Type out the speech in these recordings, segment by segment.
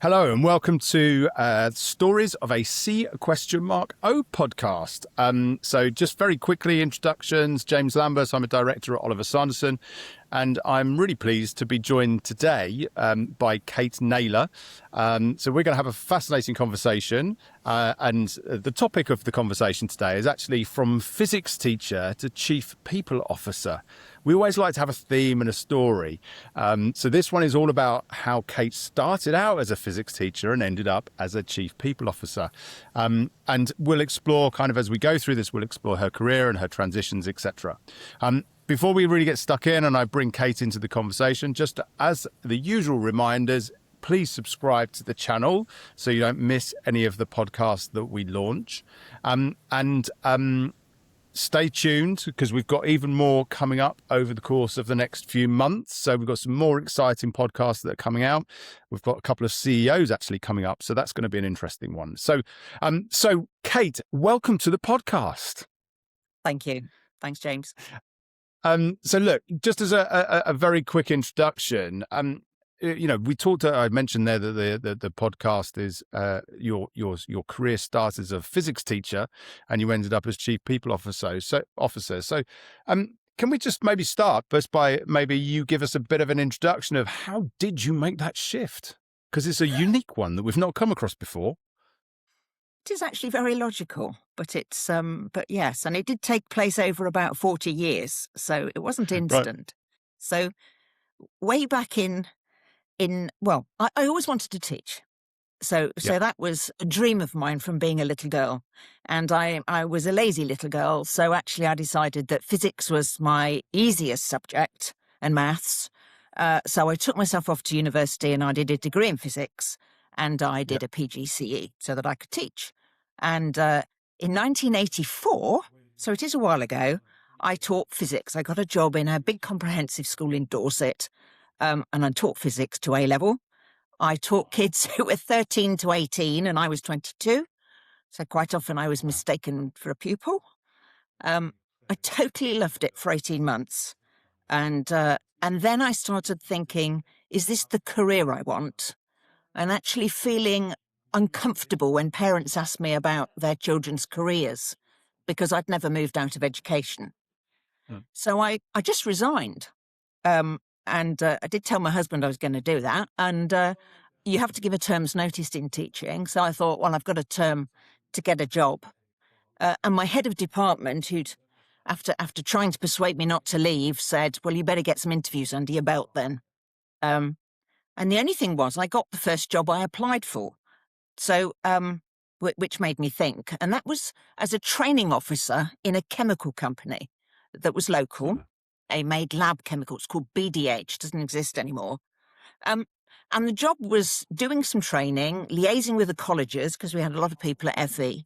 Hello and welcome to Stories of a C?O podcast. So just very quickly, introductions. James Lambert, I'm a director at Oliver Sanderson, and I'm really pleased to be joined today by Kate Naylor. So we're going to have a fascinating conversation, and the topic of the conversation today is actually from physics teacher to chief people officer. We always like to have a theme and a story. So this one is all about how Kate started out as a physics teacher and ended up as a chief people officer. And we'll explore kind of as we go through this, we'll explore her career and her transitions, etc. Before we really get stuck in and I bring Kate into the conversation, just as the usual reminders, please subscribe to the channel so you don't miss any of the podcasts that we launch. Stay tuned because we've got even more coming up over the course of the next few months. So we've got some more exciting podcasts that are coming out. We've got a couple of CEOs actually coming up. So that's going to be an interesting one. So Kate, welcome to the podcast. Thank you. Thanks, James. So look, just as a very quick introduction, we talked. I mentioned there that the podcast is your career started as a physics teacher, and you ended up as chief people officer. So, can we just maybe start just by maybe you give us a bit of an introduction of how did you make that shift? Because it's a unique one that we've not come across before. It is actually very logical, but yes, and it did take place over about 40 years, so it wasn't instant. Right. So way back I always wanted to teach. So that was a dream of mine from being a little girl. And I was a lazy little girl. So actually I decided that physics was my easiest subject and maths. So I took myself off to university and I did a degree in physics and I did a PGCE so that I could teach. And in 1984, so it is a while ago, I taught physics. I got a job in a big comprehensive school in Dorset. And I taught physics to A-level. I taught kids who were 13 to 18 and I was 22. So quite often I was mistaken for a pupil. I totally loved it for 18 months. And then I started thinking, is this the career I want? And actually feeling uncomfortable when parents asked me about their children's careers because I'd never moved out of education. So I just resigned. And I did tell my husband I was going to do that. And you have to give a term's notice in teaching. So I thought, well, I've got a term to get a job. And my head of department, who'd, after trying to persuade me not to leave, said, well, you better get some interviews under your belt then. And the only thing was I got the first job I applied for. So, which made me think. And that was as a training officer in a chemical company that was local. They made lab chemicals called BDH, doesn't exist anymore. And the job was doing some training, liaising with the colleges, because we had a lot of people at FE.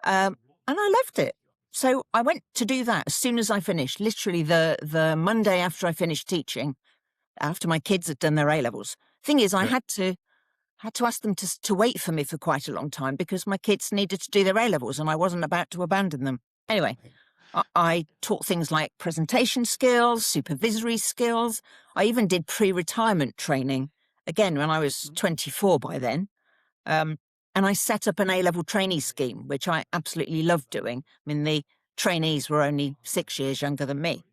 And I loved it. So I went to do that as soon as I finished, literally the Monday after I finished teaching, after my kids had done their A-levels. Thing is, I had to ask them to wait for me for quite a long time because my kids needed to do their A-levels and I wasn't about to abandon them. Anyway, I taught things like presentation skills, supervisory skills. I even did pre-retirement training, again, when I was 24 by then. And I set up an A-level trainee scheme, which I absolutely loved doing. I mean, the trainees were only 6 years younger than me.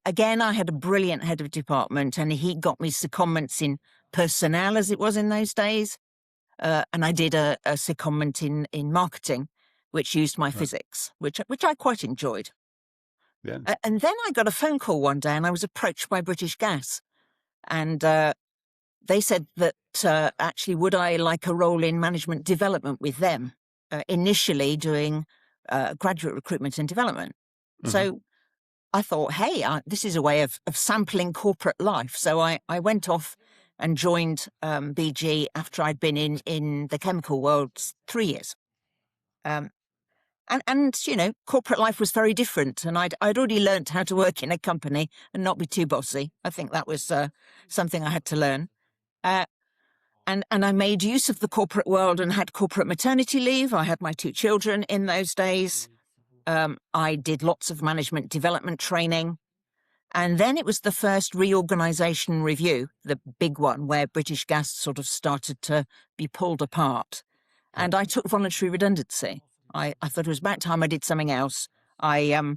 Again, I had a brilliant head of department and he got me secondments in personnel, as it was in those days. And I did a secondment in marketing, which used my physics, which I quite enjoyed. Yeah. And then I got a phone call one day and I was approached by British Gas. And they said that actually would I like a role in management development with them, initially doing graduate recruitment and development. Mm-hmm. So I thought, hey, this is a way of sampling corporate life. So I went off and joined BG after I'd been in the chemical world 3 years. And corporate life was very different. And I'd already learnt how to work in a company and not be too bossy. I think that was something I had to learn. And I made use of the corporate world and had corporate maternity leave. I had my 2 children in those days. I did lots of management development training. And then it was the first reorganisation review, the big one, where British Gas sort of started to be pulled apart. And I took voluntary redundancy. I thought it was about time I did something else. I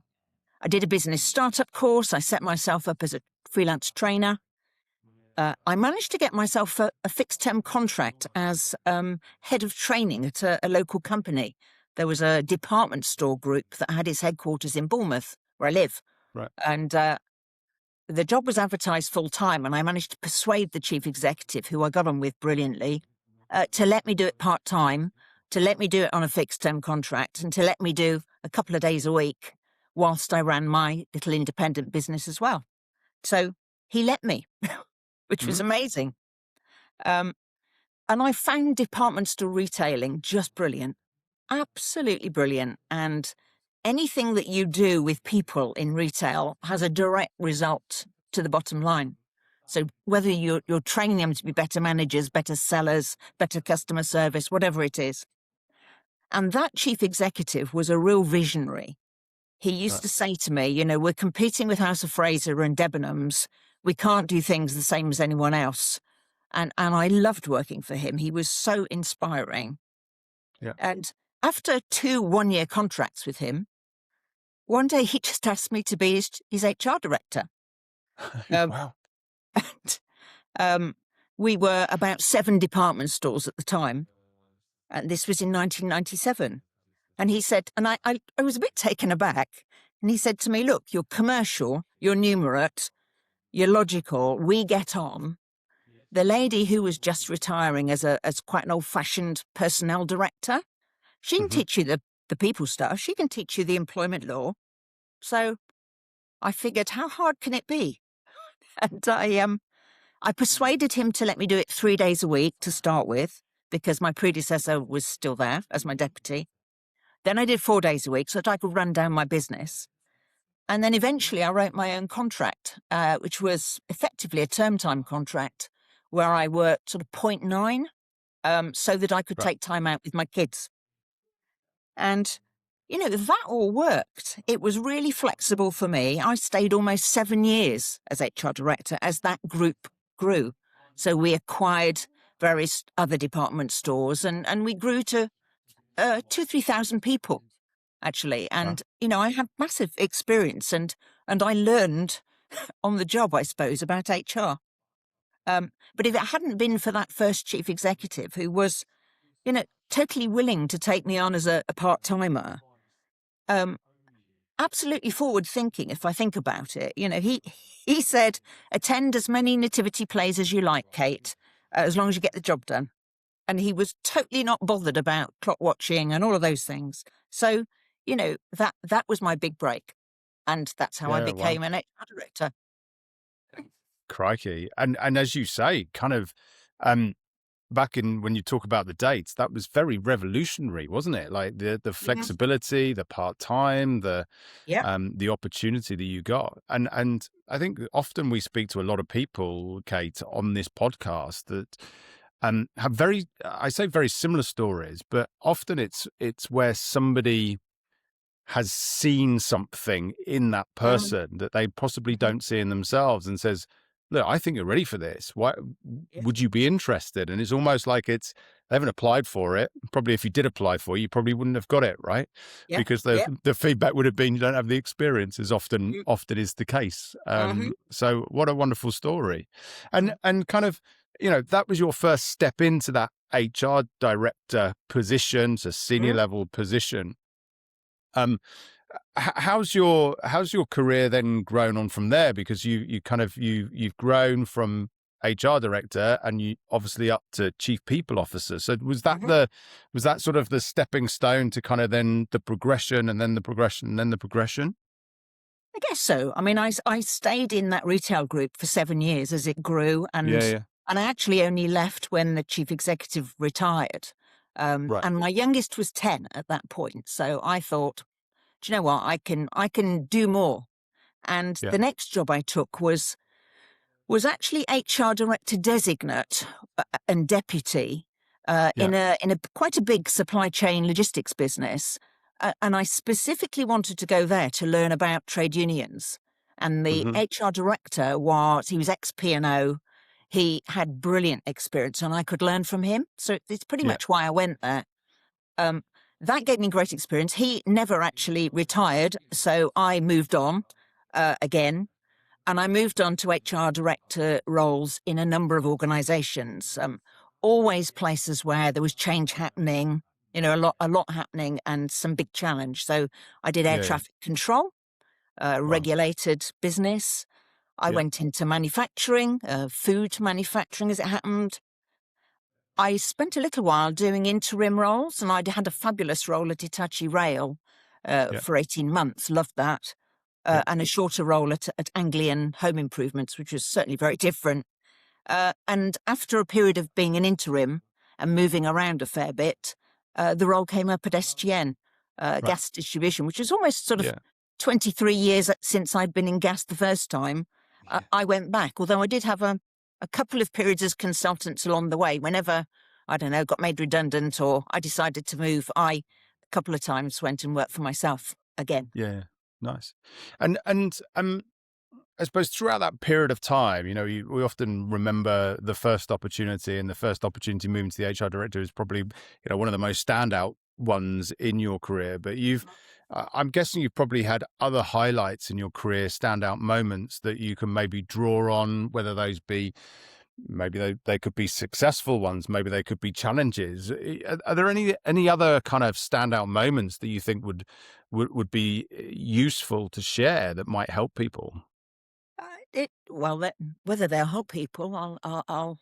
did a business startup course. I set myself up as a freelance trainer. I managed to get myself a fixed-term contract as head of training at a local company. There was a department store group that had its headquarters in Bournemouth, where I live. Right. And the job was advertised full-time, and I managed to persuade the chief executive, who I got on with brilliantly, to let me do it part-time, to let me do it on a fixed-term contract, and to let me do a couple of days a week whilst I ran my little independent business as well. So he let me, which was amazing. And I found department store retailing just brilliant, absolutely brilliant. And anything that you do with people in retail has a direct result to the bottom line. So whether you're training them to be better managers, better sellers, better customer service, whatever it is. And that chief executive was a real visionary. He used to say to me, we're competing with House of Fraser and Debenhams. We can't do things the same as anyone else. And I loved working for him. He was so inspiring. Yeah. And after 2 one-year contracts with him, one day he just asked me to be his HR director. Wow. And we were about 7 department stores at the time. And this was in 1997. And he said, and I was a bit taken aback. And he said to me, look, you're commercial, you're numerate, you're logical, we get on. The lady who was just retiring as quite an old-fashioned personnel director, she can teach you the people stuff. She can teach you the employment law. So I figured, how hard can it be? And I persuaded him to let me do it 3 days a week to start with, because my predecessor was still there as my deputy. Then I did 4 days a week so that I could run down my business. And then eventually I wrote my own contract, which was effectively a term time contract, where I worked sort of 0.9 so that I could take time out with my kids. And, that all worked. It was really flexible for me. I stayed almost 7 years as HR director as that group grew. So we acquired various other department stores and we grew to 2,000-3,000 people, actually. And, I had massive experience and I learned on the job, I suppose, about HR. But if it hadn't been for that first chief executive who was, totally willing to take me on as a part-timer, absolutely forward-thinking, if I think about it. He said, attend as many nativity plays as you like, Kate, as long as you get the job done. And he was totally not bothered about clock watching and all of those things. So, that was my big break. And that's how I became an HR director. Crikey. And as you say, kind of back in when you talk about the dates, that was very revolutionary, wasn't it? Like the flexibility, the part-time, the opportunity that you got. And I think often we speak to a lot of people, Kate, on this podcast that have very similar stories, but often it's where somebody has seen something in that person that they possibly don't see in themselves and says, look, I think you're ready for this. Why would you be interested? And it's almost like they haven't applied for it. Probably if you did apply for it, you probably wouldn't have got it, right? Yeah. Because the feedback would have been you don't have the experience, as often is the case. So what a wonderful story. And kind of, that was your first step into that HR director position, so senior level position. How's your career then grown on from there? Because you've grown from HR director and you obviously up to chief people officer. So was that sort of the stepping stone to kind of then the progression and then the progression and then the progression? I guess so. I mean, I stayed in that retail group for 7 years as it grew, and I actually only left when the chief executive retired. And my youngest was 10 at that point. So I thought, do you know what? I can do more. And the next job I took was actually HR director designate and deputy in a quite a big supply chain logistics business. And I specifically wanted to go there to learn about trade unions And the HR director he was ex-P&O. He had brilliant experience and I could learn from him. So it's pretty much why I went there. That gave me great experience. He never actually retired, so I moved on again. And I moved on to HR director roles in a number of organizations, always places where there was change happening, a lot happening and some big challenge. So I did air traffic control, regulated business. I went into manufacturing, food manufacturing as it happened. I spent a little while doing interim roles, and I had a fabulous role at Hitachi Rail for 18 months. Loved that. And a shorter role at Anglian Home Improvements, which was certainly very different. And after a period of being an interim and moving around a fair bit, the role came up at SGN, gas distribution, which was almost sort of 23 years since I'd been in gas the first time. I went back, although I did have a couple of periods as consultants along the way. Whenever, I don't know, got made redundant or I decided to move, I a couple of times went and worked for myself again. Yeah. Nice. And I suppose throughout that period of time, we often remember the first opportunity, and the first opportunity moving to the HR director is probably, one of the most standout ones in your career. But I'm guessing you've probably had other highlights in your career, standout moments that you can maybe draw on, whether those be, maybe they could be successful ones, maybe they could be challenges. Are there any other kind of standout moments that you think would be useful to share that might help people? Whether they'll help people, I'll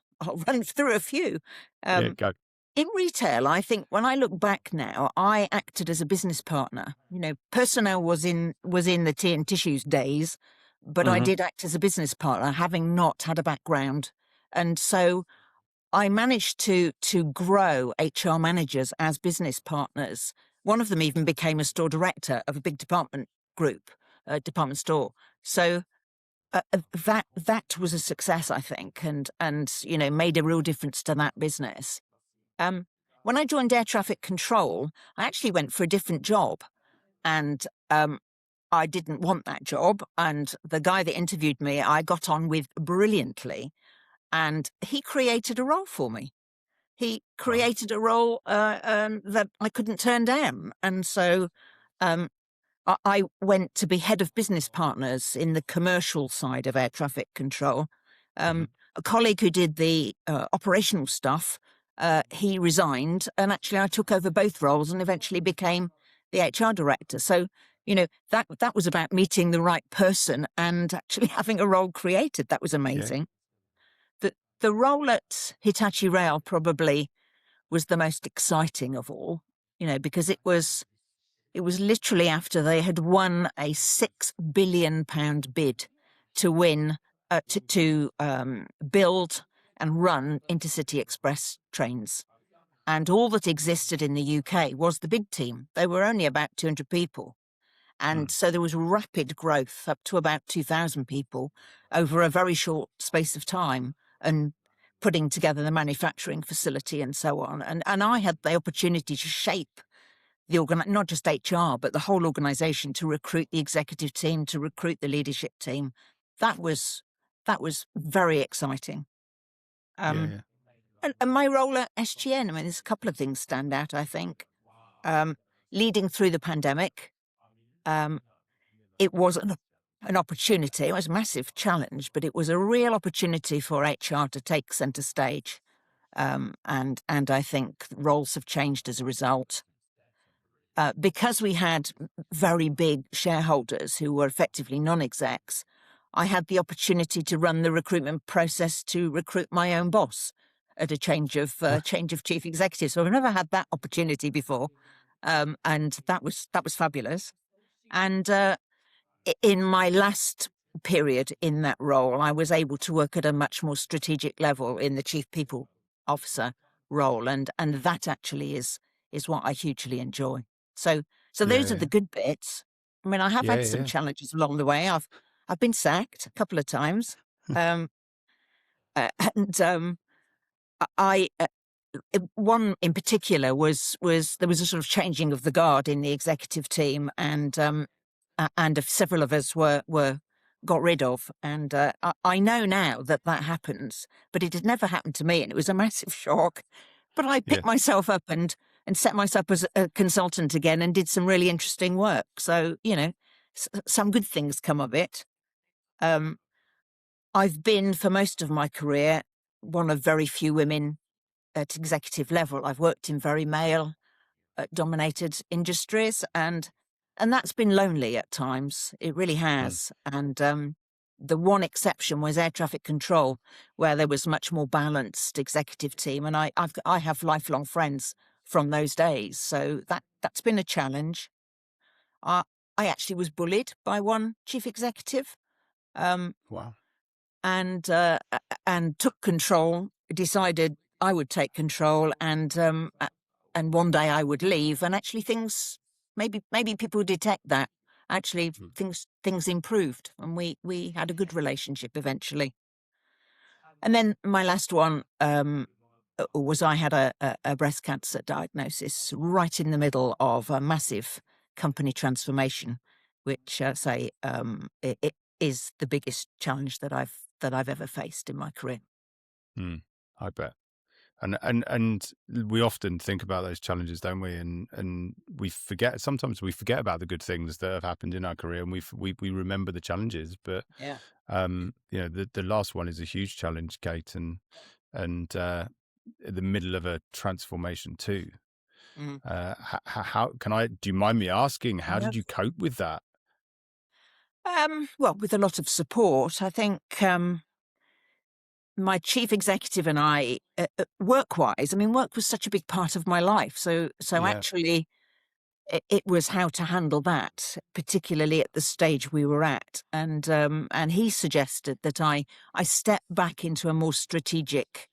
run through a few. Go. In retail, I think when I look back now, I acted as a business partner. Personnel was in the tea and tissues days, but I did act as a business partner, having not had a background. And so I managed to grow HR managers as business partners. One of them even became a store director of a big department group, department store. So that was a success, I think, and made a real difference to that business. When I joined air traffic control, I actually went for a different job, and I didn't want that job. And the guy that interviewed me, I got on with brilliantly. And he created a role for me. He created a role that I couldn't turn down. And so I went to be head of business partners in the commercial side of air traffic control. A colleague who did the operational stuff, he resigned. And actually, I took over both roles and eventually became the HR director. So, that was about meeting the right person and actually having a role created. That was amazing. Yeah. The role at Hitachi Rail probably was the most exciting of all, because it was literally after they had won a £6 billion bid to win, to build and run intercity express trains. And all that existed in the UK was the bid team. They were only about 200 people. And so there was rapid growth up to about 2,000 people over a very short space of time, and putting together the manufacturing facility and so on. And I had the opportunity to shape not just HR, but the whole organization, to recruit the executive team, to recruit the leadership team. That was very exciting. And my role at SGN, there's a couple of things stand out, I think. Leading through the pandemic, it was an opportunity. It was a massive challenge, but it was a real opportunity for HR to take centre stage. And I think roles have changed as a result. Because we had very big shareholders who were effectively non-execs, I had the opportunity to run the recruitment process to recruit my own boss at a change of chief executive. So I've never had that opportunity before, and that was fabulous. And in my last period in that role, I was able to work at a much more strategic level in the chief people officer role, and that actually is what I hugely enjoy. So those are the good bits. I have had some challenges along the way. I've been sacked a couple of times, and one in particular was there was a sort of changing of the guard in the executive team, and several of us were got rid of. And I know now that happens, but it had never happened to me, and it was a massive shock. But I Yeah. picked myself up and set myself as a consultant again and did some really interesting work. So, some good things come of it. Um, I've been, for most of my career, one of very few women at executive level. I've worked in very male dominated industries, and that's been lonely at times. It really Mm. has. And the one exception was air traffic control, where there was much more balanced executive team, and I have lifelong friends from those days, so that's been a challenge. I I actually was bullied by one chief executive. Um, Wow. and took control, decided I would take control, and one day I would leave, and actually things, maybe people detect that. Actually, Mm. things improved, and we had a good relationship eventually. And then my last one was I had a breast cancer diagnosis right in the middle of a massive company transformation, which it is the biggest challenge that I've ever faced in my career. Mm. I bet. And we often think about those challenges, don't we? And we forget, sometimes we forget about the good things that have happened in our career, and we remember the challenges. But Yeah. the last one is a huge challenge, Kate, and in the middle of a transformation too. Mm. How can I? Do you mind me asking? How Yeah. did you cope with that? Well, with a lot of support, I think. My chief executive and I, work-wise, I mean, work was such a big part of my life. So Yeah. actually, it was how to handle that, particularly at the stage we were at. And he suggested that I step back into a more strategic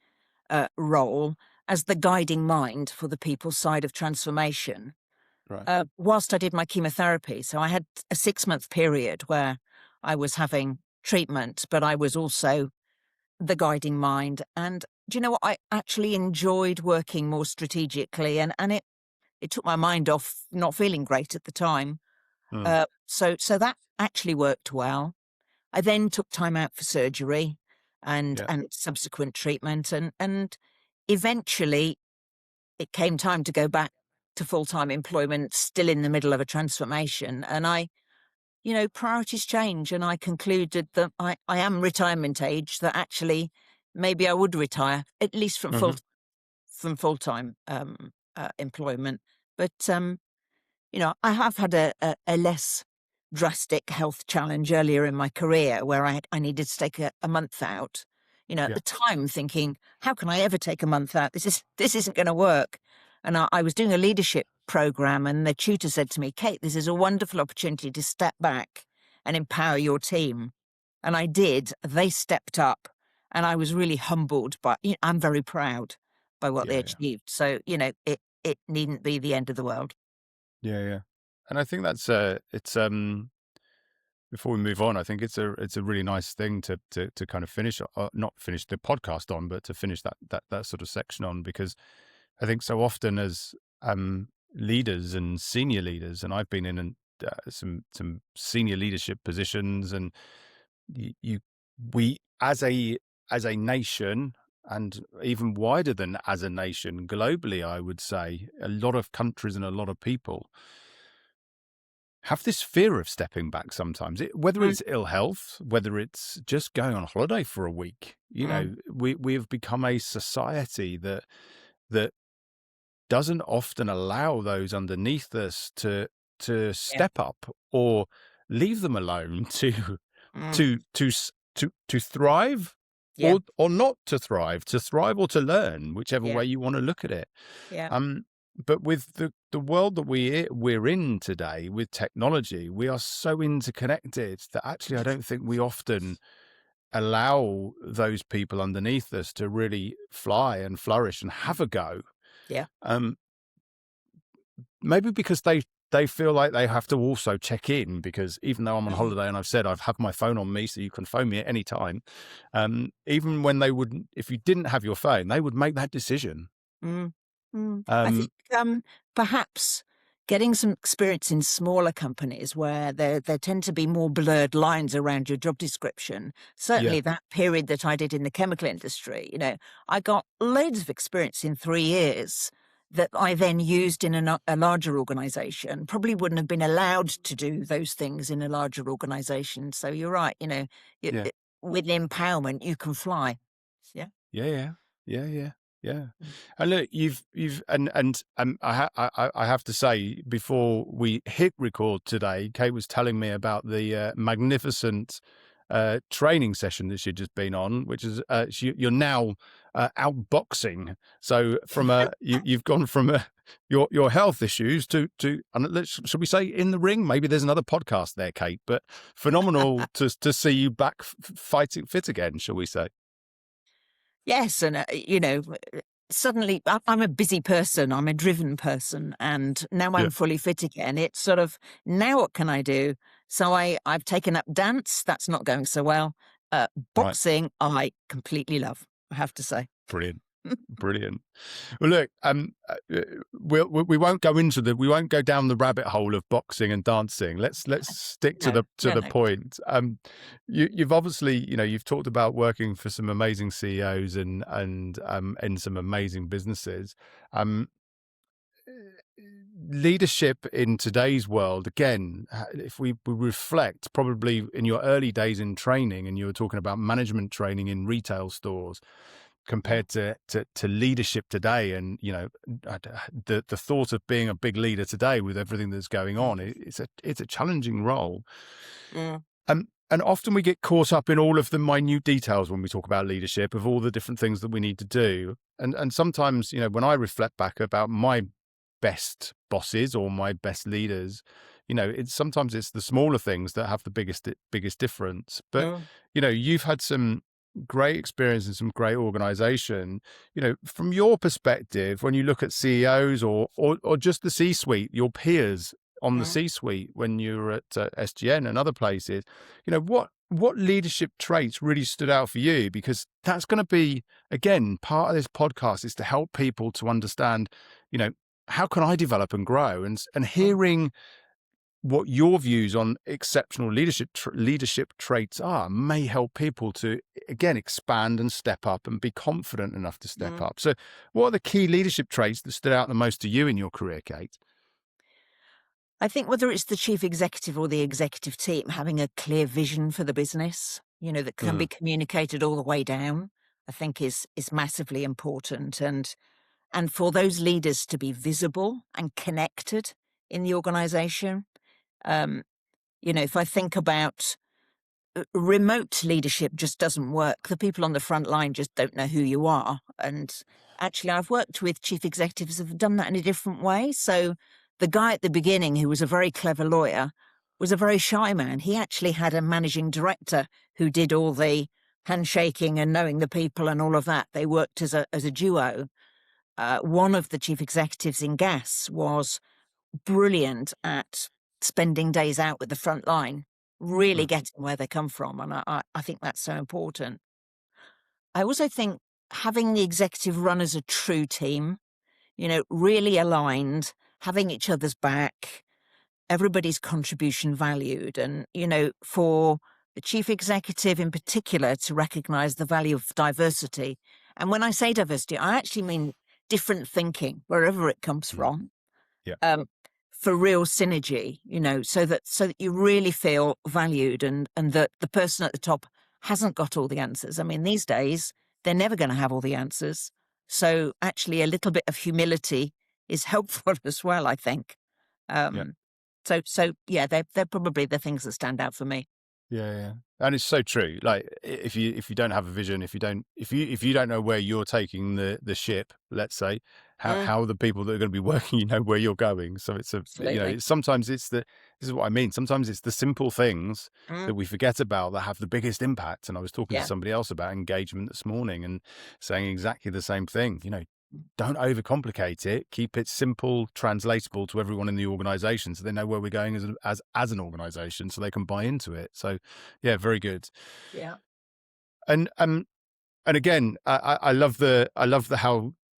role as the guiding mind for the people side of transformation, Right. whilst I did my chemotherapy. So I had a 6-month period where I was having treatment, but I was also the guiding mind. And do you know what? I actually enjoyed working more strategically, and it took my mind off not feeling great at the time. Mm. So that actually worked well. I then took time out for surgery Yeah. and subsequent treatment, and eventually it came time to go back to full-time employment, still in the middle of a transformation. And priorities change, and I concluded that I am retirement age, that actually maybe I would retire, at least from Hmm. full-time employment. But I have had a less drastic health challenge earlier in my career, where I needed to take a month out. At Yeah. the time, thinking, how can I ever take a month out? This isn't going to work. And I was doing a leadership program, and the tutor said to me, Kate, this is a wonderful opportunity to step back and empower your team. And I did. They stepped up, and I was really humbled. But I'm very proud by what they Yeah. Yeah. achieved. So it needn't be the end of the world. Yeah. Yeah. And I think that's it's before we move on, I think it's a really nice thing to kind of finish, not finish the podcast on, but to finish that sort of section on, because I think so often as leaders and senior leaders, and I've been in some senior leadership positions, and you we as a nation, and even wider than as a nation globally, I would say a lot of countries and a lot of people have this fear of stepping back sometimes, whether Mm, it's ill health, whether it's just going on holiday for a week. mm, We have become a society that doesn't often allow those underneath us to yeah. step up or leave them alone Mm, to thrive, yeah. or not to thrive or to learn, whichever Yeah. way you want to look at it. Yeah. Um, but with the world that we're in today, with technology, we are so interconnected that actually I don't think we often allow those people underneath us to really fly and flourish and have a go. Yeah. Um, Maybe because they feel like they have to also check in, because even though I'm on Mm, holiday and I've said I've had my phone on me so you can phone me at any time, even when they wouldn't, if you didn't have your phone, they would make that decision. mm, I think Um, perhaps. getting some experience in smaller companies where there tend to be more blurred lines around your job description. Certainly that period that I did in the chemical industry, I got loads of experience in 3 years that I then used in a larger organization. Probably wouldn't have been allowed to do those things in a larger organization. So you're right, Yeah. with empowerment, you can fly. Yeah. Yeah. And look, you've I have to say, before we hit record today, Kate was telling me about the magnificent training session that she'd just been on, which is you're now outboxing. So from you've gone from your health issues to and should we say in the ring? Maybe there's another podcast there, Kate. But phenomenal to see you back fighting fit again, shall we say? Yes, and suddenly I'm a busy person, I'm a driven person, and now I'm fully fit again. It's sort of, now what can I do? So I've taken up dance. That's not going so well. Boxing, I completely love, I have to say. Brilliant. Well, look, we won't go down the rabbit hole of boxing and dancing. Let's stick to the point. You've obviously, you've talked about working for some amazing CEOs and in some amazing businesses. Leadership in today's world, again, if we reflect, probably in your early days in training, and you were talking about management training in retail stores, compared to leadership today, and the thought of being a big leader today with everything that's going on, it's a challenging role. And often we get caught up in all of the minute details when we talk about leadership, of all the different things that we need to do. And sometimes, when I reflect back about my best bosses or my best leaders, sometimes it's the smaller things that have the biggest difference. But you've had some great experience and some great organization. From your perspective, when you look at CEOs or just the C-suite, your peers on the C-suite, when you were at SGN and other places, what leadership traits really stood out for you? Because that's going to be, again, part of this podcast is to help people to understand, how can I develop and grow, and hearing what your views on exceptional leadership traits are may help people to, again, expand and step up and be confident enough to step up. So what are the key leadership traits that stood out the most to you in your career, Kate? I think whether it's the chief executive or the executive team, having a clear vision for the business, that can be communicated all the way down, I think is massively important. And for those leaders to be visible and connected in the organization. If I think about remote leadership, just doesn't work. The people on the front line just don't know who you are. And actually, I've worked with chief executives who have done that in a different way. So the guy at the beginning, who was a very clever lawyer, was a very shy man. He actually had a managing director who did all the handshaking and knowing the people and all of that. They worked as a duo. One of the chief executives in gas was brilliant at spending days out with the front line, really getting where they come from. And I think that's so important. I also think having the executive run as a true team, really aligned, having each other's back, everybody's contribution valued. And, for the chief executive in particular to recognize the value of diversity. And when I say diversity, I actually mean different thinking, wherever it comes from. For real synergy, so that you really feel valued, and that the person at the top hasn't got all the answers. I mean, these days, they're never going to have all the answers. So actually a little bit of humility is helpful as well, I think. So they're probably the things that stand out for me. Yeah. And it's so true. Like, if you don't have a vision, if you don't know where you're taking the ship, let's say, how the people that are going to be working, where you're going. So it's sometimes this is what I mean. Sometimes it's the simple things that we forget about that have the biggest impact. And I was talking to somebody else about engagement this morning and saying exactly the same thing. Don't overcomplicate it. Keep it simple, translatable to everyone in the organization, so they know where we're going as an organization, so they can buy into it. So, yeah, very good. Yeah. And again, I love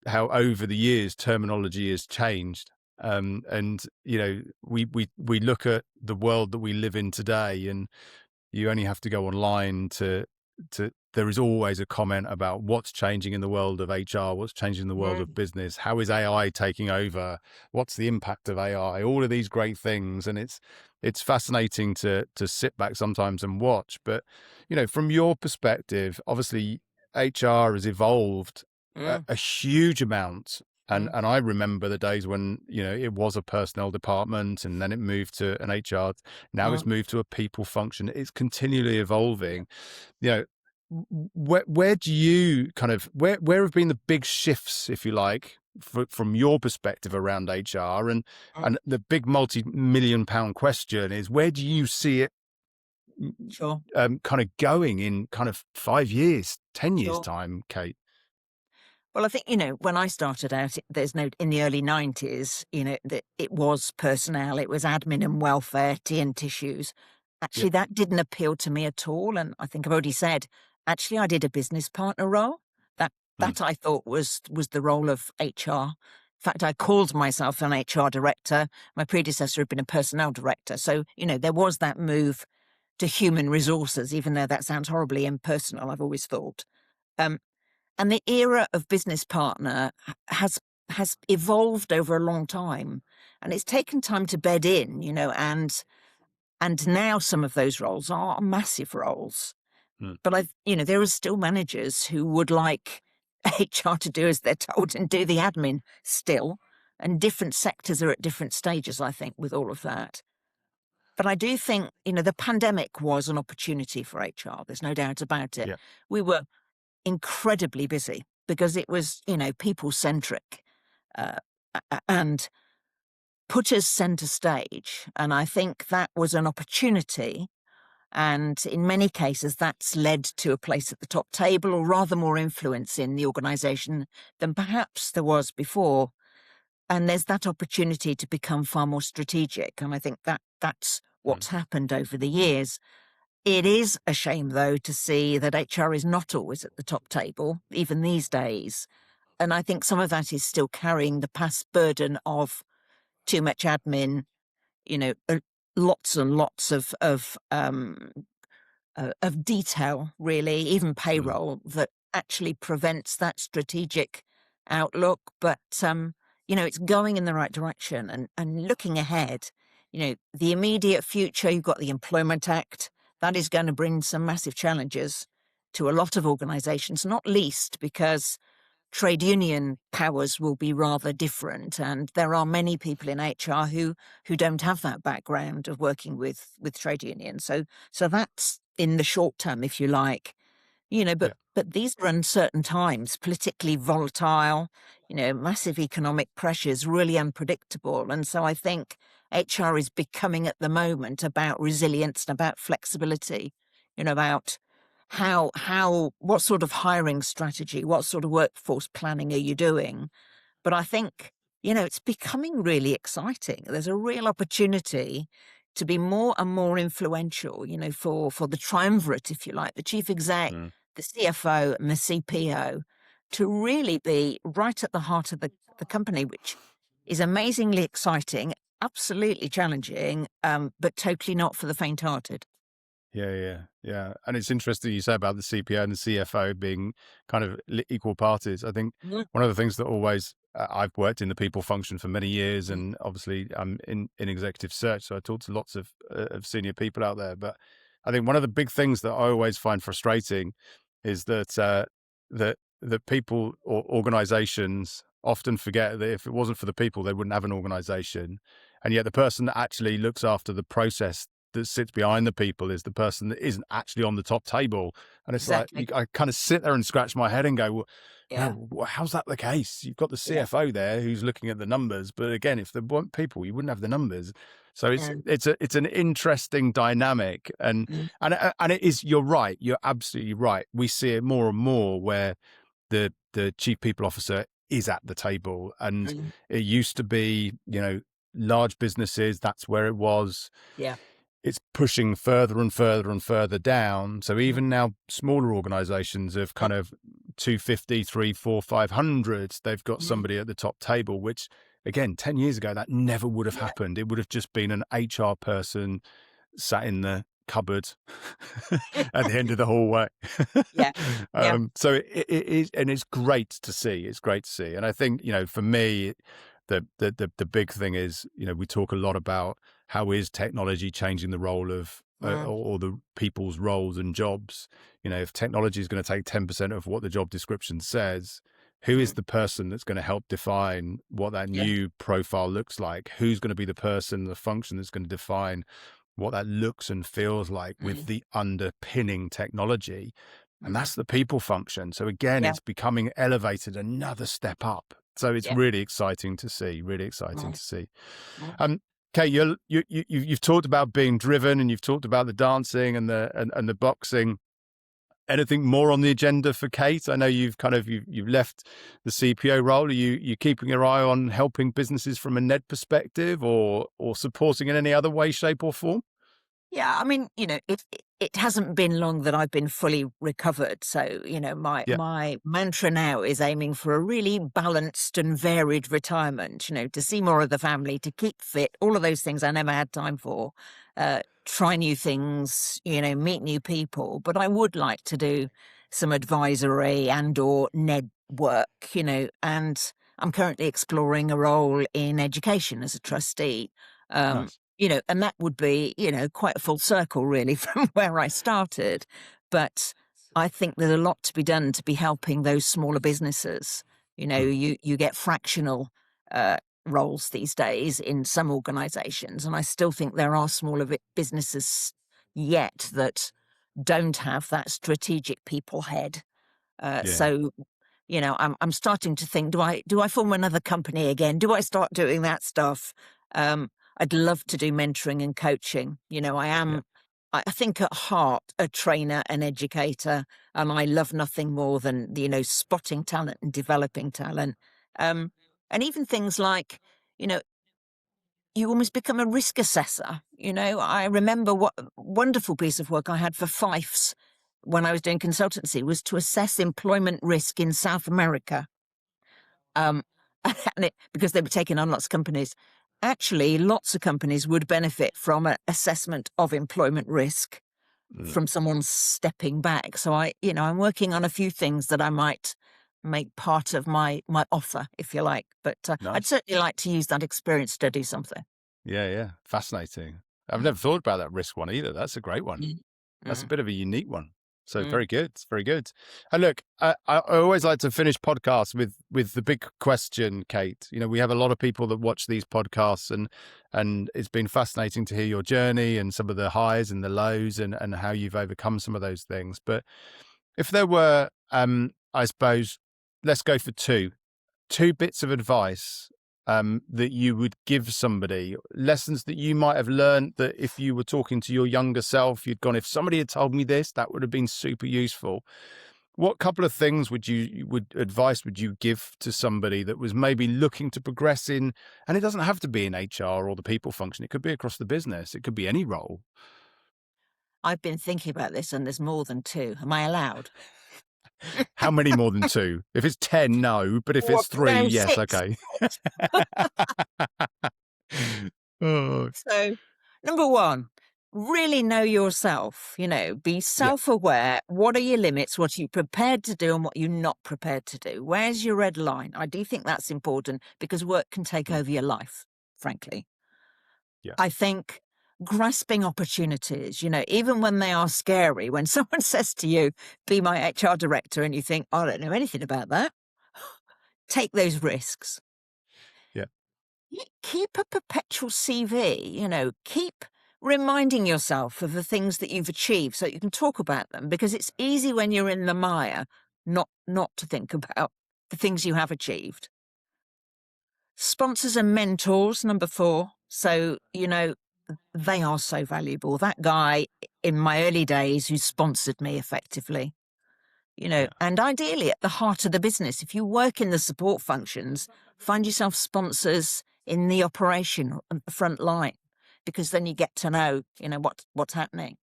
how over the years terminology has changed. And we look at the world that we live in today, and you only have to go online to there is always a comment about what's changing in the world of HR, what's changing in the world of business, how is AI taking over, what's the impact of AI, all of these great things. And it's fascinating to sit back sometimes and watch. But, from your perspective, obviously HR has evolved a huge amount. And I remember the days when, it was a personnel department, and then it moved to an HR. Now it's moved to a people function. It's continually evolving. Where do you where have been the big shifts, if you like, from your perspective around HR? And the big multi-million pound question is, where do you see it Sure. kind of going in kind of 5 years, 10 years time, Kate? Well, I think, when I started out, in the early 90s, that it was personnel, it was admin and welfare, tea and tissues. Actually, that didn't appeal to me at all. And I think I've already said, actually, I did a business partner role. That I thought was the role of HR. In fact, I called myself an HR director. My predecessor had been a personnel director. So, there was that move to human resources, even though that sounds horribly impersonal, I've always thought. And the era of business partner has evolved over a long time, and it's taken time to bed in, and now some of those roles are massive roles. But there are still managers who would like HR to do as they're told and do the admin still, and different sectors are at different stages, I think, with all of that. But I do think, the pandemic was an opportunity for HR. There's no doubt about it. Yeah. We were incredibly busy because it was, people-centric and put us centre stage. And I think that was an opportunity. And in many cases, that's led to a place at the top table, or rather more influence in the organisation than perhaps there was before. And there's that opportunity to become far more strategic. And I think that's what's happened over the years. It is a shame, though, to see that HR is not always at the top table, even these days. And I think some of that is still carrying the past burden of too much admin, lots and lots of detail, really, even payroll, that actually prevents that strategic outlook. But, it's going in the right direction. And looking ahead, the immediate future, you've got the Employment Act. That is going to bring some massive challenges to a lot of organisations, not least because trade union powers will be rather different. And there are many people in HR who don't have that background of working with trade unions. So that's in the short term, if you like. But these are uncertain times, politically volatile, massive economic pressures, really unpredictable. And so I think HR is becoming at the moment about resilience and about flexibility, about what sort of hiring strategy, what sort of workforce planning are you doing? But I think, it's becoming really exciting. There's a real opportunity to be more and more influential, for the triumvirate, if you like, the chief exec, the CFO and the CPO, to really be right at the heart of the company, which is amazingly exciting, absolutely challenging, but totally not for the faint-hearted. Yeah. And it's interesting you say about the CPO and the CFO being kind of equal parties. I think one of the things that always, I've worked in the people function for many years, and obviously I'm in executive search, so I talk to lots of senior people out there. But I think one of the big things that I always find frustrating is that that people or organizations often forget that if it wasn't for the people, they wouldn't have an organization. And yet the person that actually looks after the process that sits behind the people is the person that isn't actually on the top table. And it's Exactly. like, I kind of sit there and scratch my head and go, well, Yeah. no, how's that the case? You've got the CFO there who's looking at the numbers, but again, if there weren't people, you wouldn't have the numbers. So it's an interesting dynamic, and it is. You're right. You're absolutely right. We see it more and more where the chief people officer is at the table, and it used to be, large businesses. That's where it was. Yeah. It's pushing further and further and further down. So even now, smaller organizations of kind of 250, 300, 400, 500, they've got somebody at the top table, which again, 10 years ago, that never would have Yeah. happened. It would have just been an HR person sat in the cupboard at the end of the hallway. Yeah. Yeah. So it is, and it's great to see. It's great to see. And I think, for me, the big thing is, we talk a lot about how is technology changing the role of or the people's roles and jobs. If technology is going to take 10% of what the job description says, who is the person that's going to help define what that Yeah. new profile looks like? Who's going to be the person, the function that's going to define what that looks and feels like with the underpinning technology? And that's the people function. So again, Yeah. it's becoming elevated another step up. So it's Yeah. really exciting to see. Really exciting Mm. to see. Mm. Kate, you've talked about being driven, and you've talked about the dancing and the boxing. Anything more on the agenda for Kate? I know you've left the CPO role. Are you keeping your eye on helping businesses from a NED perspective, or supporting in any other way, shape, or form? Yeah, I mean, it hasn't been long that I've been fully recovered. So, Yeah, my mantra now is aiming for a really balanced and varied retirement, to see more of the family, to keep fit, all of those things I never had time for. Try new things, meet new people. But I would like to do some advisory and or NED work, and I'm currently exploring a role in education as a trustee. Um, nice. and that would be, quite a full circle really from where I started. But I think there's a lot to be done to be helping those smaller businesses. Mm, You get fractional roles these days in some organizations. And I still think there are smaller businesses yet that don't have that strategic people head. yeah, So I'm starting to think, do I form another company again? Do I start doing that stuff? I'd love to do mentoring and coaching. yeah, I think at heart a trainer and educator, and I love nothing more than spotting talent and developing talent. And even things like, you know, you almost become a risk assessor. I remember what wonderful piece of work I had for Fifes when I was doing consultancy was to assess employment risk in South America. Um, because they were taking on lots of companies. Actually, lots of companies would benefit from an assessment of employment risk mm, from someone stepping back. So I'm working on a few things that I might make part of my offer, if you like. But I'd nice. certainly like to use that experience to do something. Yeah, yeah, fascinating. I've Mm, never thought about that risk one either. That's a great one. mm, That's a mm, bit of a unique one. So mm. very good. It's very good. And look, I always like to finish podcasts with the big question, Kate. We have a lot of people that watch these podcasts, and it's been fascinating to hear your journey and some of the highs and the lows, and how you've overcome some of those things. But if there were, I suppose, let's go for two bits of advice that you would give somebody, lessons that you might have learned that if you were talking to your younger self, you'd gone, if somebody had told me this, that would have been super useful. What couple of things would you give to somebody that was maybe looking to progress in, and it doesn't have to be in HR or the people function. It could be across the business. It could be any role. I've been thinking about this, and there's more than two. Am I allowed? How many more than two? If it's 10, no. But if What it's three, now? yes. Six. Okay. Oh, So, number one, really know yourself. Be yeah. self aware. What are your limits? What are you prepared to do and what you're not prepared to do? Where's your red line? I do think that's important because work can take Mm, over your life, frankly. yeah. I think grasping opportunities, even when they are scary, when someone says to you, be my HR director, and you think, I don't know anything about that, take those risks. Yeah. Keep a perpetual CV, keep reminding yourself of the things that you've achieved so that you can talk about them, because it's easy when you're in the mire not to think about the things you have achieved. Sponsors and mentors, number four. So, they are so valuable. That guy in my early days who sponsored me effectively, Yeah. and ideally at the heart of the business. If you work in the support functions, find yourself sponsors in the operation at the front line, because then you get to know, what's happening.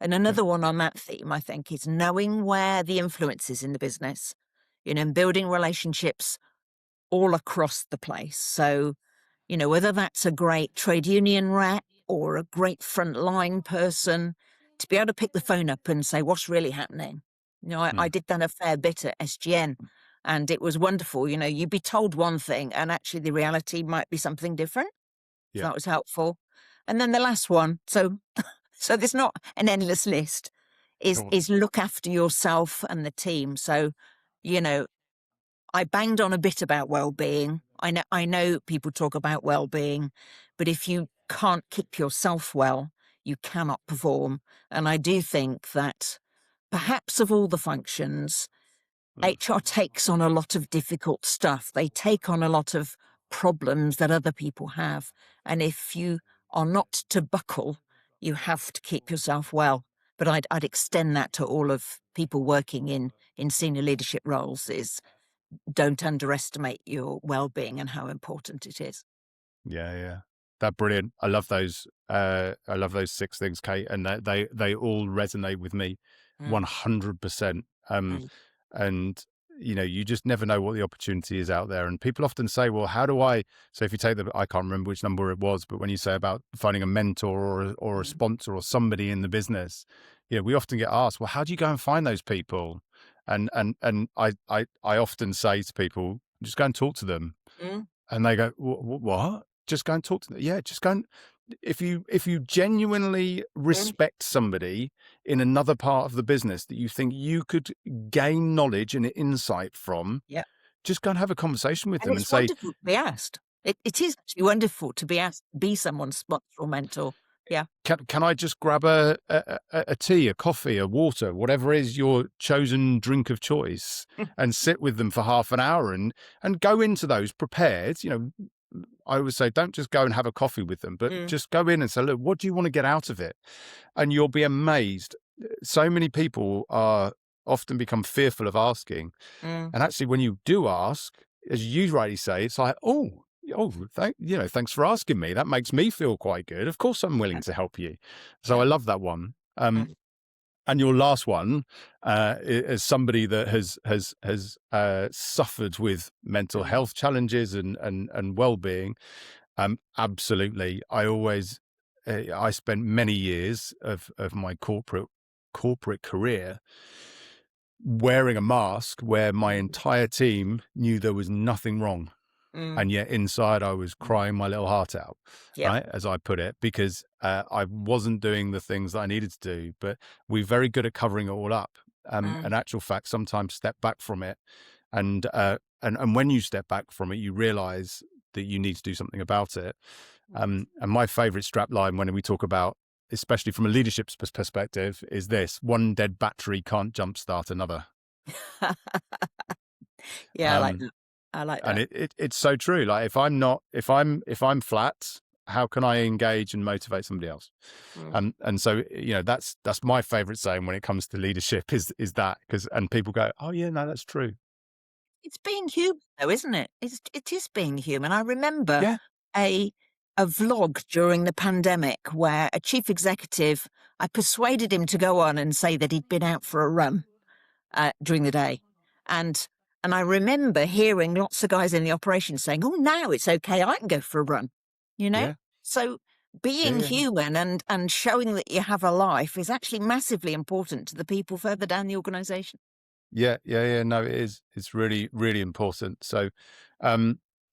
And Yeah. another one on that theme, I think, is knowing where the influence is in the business, and building relationships all across the place. So, whether that's a great trade union rep or a great frontline person, to be able to pick the phone up and say, what's really happening? I did that a fair bit at SGN, and it was wonderful. You'd be told one thing and actually the reality might be something different. So that was helpful. And then the last one, so there's not an endless list, is look after yourself and the team. So, I banged on a bit about well-being. I know people talk about well-being, but if you can't keep yourself well, you cannot perform. And I do think that perhaps of all the functions, HR takes on a lot of difficult stuff. They take on a lot of problems that other people have. And if you are not to buckle, you have to keep yourself well. But I'd extend that to all of people working in senior leadership roles, is don't underestimate your well-being and how important it is. Yeah. That's brilliant. I love those. I love those 6 things, Kate, and they all resonate with me 100%. And you just never know what the opportunity is out there. And people often say, well, how do I, so if you take I can't remember which number it was, but when you say about finding a mentor or a sponsor or somebody in the business, we often get asked, well, how do you go and find those people? And I often say to people, just go and talk to them. And they go, what? Just go and talk to them. Yeah, just go and, if you genuinely respect somebody in another part of the business that you think you could gain knowledge and insight from, just go and have a conversation with them and say, wonderful to be asked. It is actually wonderful to be asked, be someone's sponsor or mentor. Yeah. Can I just grab a tea, a coffee, a water, whatever is your chosen drink of choice, and sit with them for half an hour and go into those prepared? I always say, don't just go and have a coffee with them, but just go in and say, look, what do you want to get out of it? And you'll be amazed. So many people often become fearful of asking. And actually, when you do ask, as you rightly say, it's like, thanks for asking me. That makes me feel quite good. Of course, I'm willing to help you. So I love that one. And your last one, as somebody that has suffered with mental health challenges and well-being, absolutely. I spent many years of my corporate career wearing a mask where my entire team knew there was nothing wrong. And yet inside I was crying my little heart out, right, as I put it, because I wasn't doing the things that I needed to do. But we're very good at covering it all up. In actual fact, sometimes step back from it. And when you step back from it, you realize that you need to do something about it. And my favorite strap line when we talk about, especially from a leadership perspective, is this: one dead battery can't jumpstart another. I like that. I like that. And it's so true. Like if I'm flat, how can I engage and motivate somebody else? And so, that's my favorite saying when it comes to leadership is that, and people go, oh yeah, no, that's true. It's being human though, isn't it? It is being human. I remember a vlog during the pandemic where a chief executive, I persuaded him to go on and say that he'd been out for a run during the day. And I remember hearing lots of guys in the operation saying, oh, now it's okay, I can go for a run, So being human and showing that you have a life is actually massively important to the people further down the organisation. Yeah. No, it is. It's really, really important. So,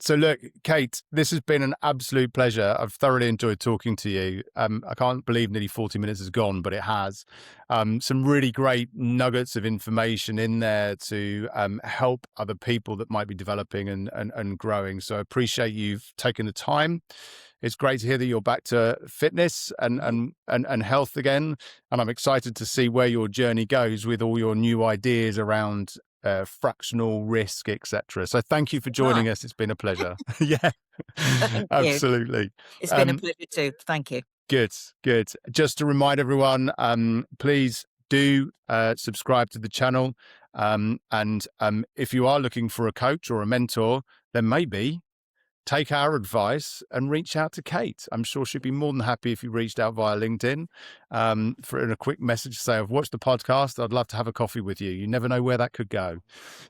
so look, Kate, this has been an absolute pleasure. I've thoroughly enjoyed talking to you. I can't believe nearly 40 minutes has gone, but it has. Some really great nuggets of information in there to help other people that might be developing and growing. So I appreciate you've taken the time. It's great to hear that you're back to fitness and health again. And I'm excited to see where your journey goes with all your new ideas around fractional risk, etc. So thank you for joining us. It's been a pleasure. Absolutely. It's been a pleasure too. Thank you. Good. Just to remind everyone, please do subscribe to the channel. And if you are looking for a coach or a mentor, then maybe take our advice and reach out to Kate. I'm sure she'd be more than happy if you reached out via LinkedIn for a quick message to say, I've watched the podcast. I'd love to have a coffee with you. You never know where that could go.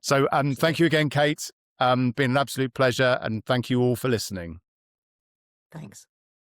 So thank you again, Kate. Been an absolute pleasure, and thank you all for listening. Thanks.